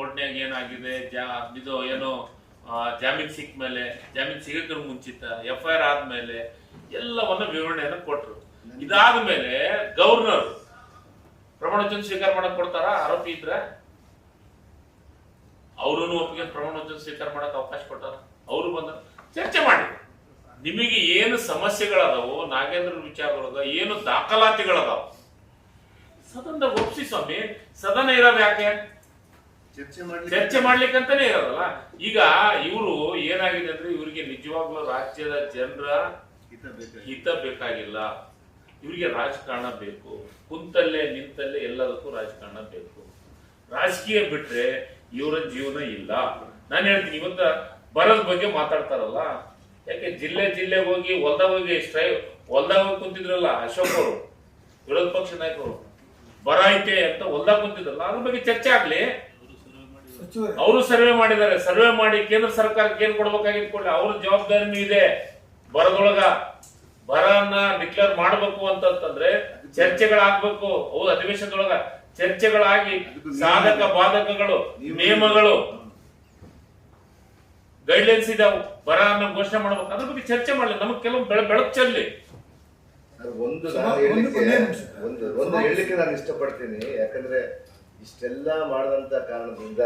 ಕೋರ್ಟ್ನ್ಯಾಗ ಏನಾಗಿದೆ ಇದು ಏನೋ ಜಾಮೀನ್ ಸಿಕ್ಕ ಮೇಲೆ, ಜಾಮೀನ್ ಸಿಗಕ್ಕೆ ಮುಂಚಿತ FIR ಆದ್ಮೇಲೆ ಎಲ್ಲವನ್ನ ವಿವರಣೆಯನ್ನು ಕೊಟ್ರು. ಇದಾದ ಮೇಲೆ ಗವರ್ನರ್ ಪ್ರಮಾಣ ವಚನ ಸ್ವೀಕಾರ ಮಾಡಕ್ ಕೊಡ್ತಾರ? ಆರೋಪಿ ಇದ್ರೆ ಅವ್ರೂ ಒಪ್ಪಿಗೆ ಪ್ರಮಾಣ ವಚನ ಸ್ವೀಕಾರ ಮಾಡಕ್ ಅವಕಾಶ ಕೊಟ್ಟಾರ. ಅವರು ಬಂದ ಚರ್ಚೆ ಮಾಡಿ, ನಿಮಗೆ ಏನು ಸಮಸ್ಯೆಗಳದಾವು, ನಾಗೇಂದ್ರ ವಿಚಾರಗಳದ ಏನು ದಾಖಲಾತಿಗಳದಾವ ಸದನದಾಗ ಒಪ್ಸಿ ಸ್ವಾಮಿ. ಸದನ ಇರೋದು ಯಾಕೆ? ಚರ್ಚೆ ಮಾಡ್ಲಿಕ್ಕಂತಾನೆ ಇರೋದಲ್ಲ. ಈಗ ಇವರು ಏನಾಗಿದೆ ಅಂದ್ರೆ, ಇವರಿಗೆ ನಿಜವಾಗ್ಲೂ ರಾಜ್ಯದ ಜನರ ಹಿತ ಬೇಕಾಗಿಲ್ಲ, ಇವರಿಗೆ ರಾಜಕಾರಣ ಬೇಕು. ಕುಂತಲ್ಲೇ ನಿಂತಲ್ಲೇ ಎಲ್ಲದಕ್ಕೂ ರಾಜಕಾರಣ ಬೇಕು. ರಾಜಕೀಯ ಬಿಟ್ರೆ ಇವರ ಜೀವನ ಇಲ್ಲ. ನಾನು ಹೇಳ್ತೀನಿ, ಇವತ್ತ ಬರದ ಬಗ್ಗೆ ಮಾತಾಡ್ತಾರಲ್ಲ, ಯಾಕೆ ಜಿಲ್ಲೆ ಹೋಗಿ ಹೊಲ್ದಾಗ ಹೋಗಿ ಹೊಲ್ದಾಗ ಹೋಗಿ ಕುಂತಿದ್ರಲ್ಲ ಅಶೋಕ್ ಅವರು, ವಿರೋಧ ಪಕ್ಷ ನಾಯಕರು, ಬರ ಐತೆ ಅಂತ ಹೊಲ್ದಾಗ ಕುಂತಿದ್ರಲ್ಲ, ಅದ್ರ ಬಗ್ಗೆ ಚರ್ಚೆ ಆಗ್ಲಿ. ಅವರು ಸರ್ವೆ ಮಾಡಿದ್ದಾರೆ. ಸರ್ವೆ ಮಾಡಿ ಕೇಂದ್ರ ಸರ್ಕಾರಕ್ಕೆ ಏನ್ ಕೊಡ್ಬೇಕಾಗಿತ್ತು ಕೊಡ್ಲಿ. ಅವ್ರ ಜವಾಬ್ದಾರಿನೂ ಇದೆ. ಬರದೊಳಗ ಬರನ್ನ ಡಿಕ್ಲೇರ್ ಮಾಡ್ಬೇಕು ಅಂತಂದ್ರೆ ಚರ್ಚೆಗಳಾಗ್ಬೇಕು. ಹೌದು, ಅಧಿವೇಶನದೊಳಗ ಚರ್ಚೆಗಳಾಗಿ ಸಾಧಕ ಬಾಧಕಗಳು, ನಿಯಮಗಳು, ಗೈಡ್ಲೈನ್ಸ್ ಇದಾವೆ. ಬರನ್ನ ಘೋಷಣೆ ಮಾಡ್ಬೇಕು. ಅದ್ರ ಬಗ್ಗೆ ಚರ್ಚೆ ಮಾಡ್ಲಿ. ನಮಗ್ ಕೆಲವು ಬೆಳಕು ಚೆಲ್ಲಿ. ಒಂದು ಹೇಳಲಿಕ್ಕೆ ನಾನು ಇಷ್ಟಪಡ್ತೀನಿ. ಯಾಕಂದ್ರೆ ಇಷ್ಟೆಲ್ಲ ಮಾಡದಂತ ಕಾರಣದಿಂದ